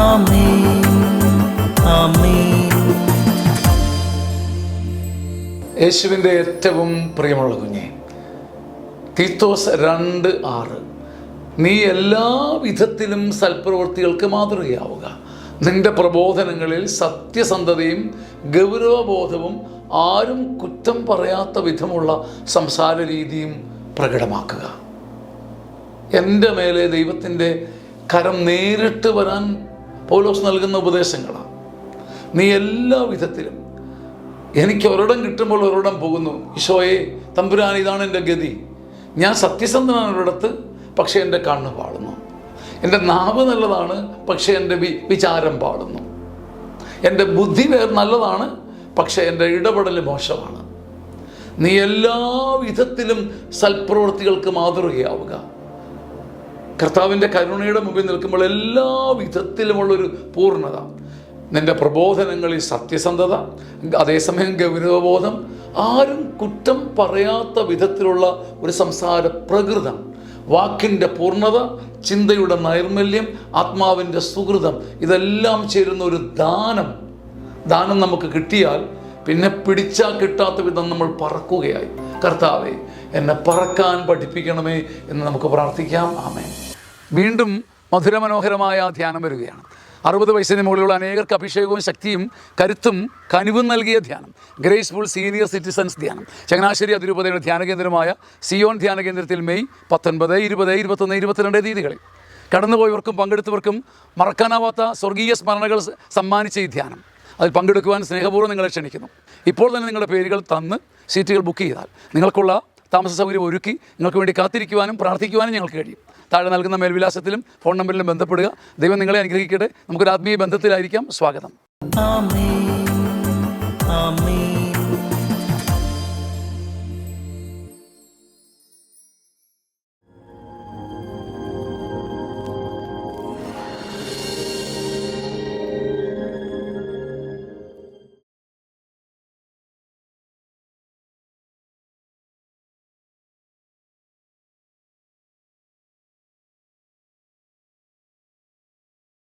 ആമേൻ, ആമേൻ. യേശുവിൻ്റെ ഏറ്റവും പ്രിയമുള്ള കുഞ്ഞെ, തീത്തോസ് 2:6, നീ എല്ലാ വിധത്തിലും സൽപ്രവൃത്തികൾക്ക് മാതൃകയാവുക. നിന്റെ പ്രബോധനങ്ങളിൽ സത്യസന്ധതയും ഗൗരവബോധവും ആരും കുറ്റം പറയാത്ത വിധമുള്ള സംസാര രീതിയും പ്രകടമാക്കുക. എൻ്റെ മേലെ ദൈവത്തിൻ്റെ കരം നേരിട്ട് വരാൻ പൗലോസ് നൽകുന്ന ഉപദേശങ്ങളാണ്. നീ എല്ലാ വിധത്തിലും, എനിക്ക് ഒരിടം കിട്ടുമ്പോൾ ഒരിടം പോകുന്നു. ഈശോയെ, തമ്പുരാൻ, ഇതാണ് എൻ്റെ ഗതി. ഞാൻ സത്യസന്ധനാണ് ഒരിടത്ത്, പക്ഷേ എൻ്റെ കണ്ണ് പാടുന്നു. എൻ്റെ നാവ് നല്ലതാണ്, പക്ഷേ എൻ്റെ വിചാരം പാടുന്നു. എൻ്റെ ബുദ്ധി നല്ലതാണ്, പക്ഷേ എൻ്റെ ഇടപെടൽ മോശമാണ്. നീ എല്ലാ വിധത്തിലും സൽപ്രവൃത്തികൾക്ക് മാതൃകയാവുക. കർത്താവിൻ്റെ കരുണയുടെ മുമ്പിൽ നിൽക്കുമ്പോൾ എല്ലാ വിധത്തിലുമുള്ളൊരു പൂർണ്ണത. നിൻ്റെ പ്രബോധനങ്ങളിൽ സത്യസന്ധത, അതേസമയം ഗൗരവബോധം, ആരും കുറ്റം പറയാത്ത വിധത്തിലുള്ള ഒരു സംസാര പ്രകൃതം, വാക്കിൻ്റെ പൂർണ്ണത, ചിന്തയുടെ നൈർമല്യം, ആത്മാവിൻ്റെ സുഹൃതം, ഇതെല്ലാം ചേരുന്ന ഒരു ദാനം നമുക്ക് കിട്ടിയാൽ പിന്നെ പിടിച്ചാൽ കിട്ടാത്ത വിധം നമ്മൾ പറക്കുകയായി. കർത്താവേ, എന്നെ പറക്കാൻ പഠിപ്പിക്കണമേ എന്ന് നമുക്ക് പ്രാർത്ഥിക്കാം. ആമേൻ. വീണ്ടും മധുരമനോഹരമായ ധ്യാനം വരികയാണ്. 60 വയസ്സിന് മുകളിലുള്ള അനേകർക്ക് അഭിഷേകവും ശക്തിയും കരുത്തും കനിവും നൽകിയ ധ്യാനം, ഗ്രേസ്ഫുൾ സീനിയർ സിറ്റിസൺസ് ധ്യാനം. ചങ്ങനാശ്ശേരി അതിരൂപതയുടെ ധ്യാന കേന്ദ്രമായ സിയോൺ ധ്യാന കേന്ദ്രത്തിൽ മെയ് 19, 20, 21, 22 തീയതികളിൽ കടന്നുപോയവർക്കും പങ്കെടുത്തവർക്കും മറക്കാനാവാത്ത സ്വർഗീയ സ്മരണകൾ സമ്മാനിച്ച ഈ ധ്യാനം, അതിൽ പങ്കെടുക്കുവാൻ സ്നേഹപൂർവ്വം നിങ്ങളെ ക്ഷണിക്കുന്നു. ഇപ്പോൾ തന്നെ നിങ്ങളുടെ പേരുകൾ തന്ന് സീറ്റുകൾ ബുക്ക് ചെയ്താൽ നിങ്ങൾക്കുള്ള താമസ സൗകര്യം ഒരുക്കി നിങ്ങൾക്ക് വേണ്ടി കാത്തിരിക്കുവാനും പ്രാർത്ഥിക്കുവാനും ഞങ്ങൾക്ക് കഴിയും. താഴെ നൽകുന്ന മേൽവിലാസത്തിലും ഫോൺ നമ്പറിലും ബന്ധപ്പെടുക. ദൈവം നിങ്ങളെ അനുഗ്രഹിക്കട്ടെ. നമുക്കൊരു ആത്മീയ ബന്ധത്തിലായിരിക്കാം. സ്വാഗതം. ആമേൻ, ആമേൻ.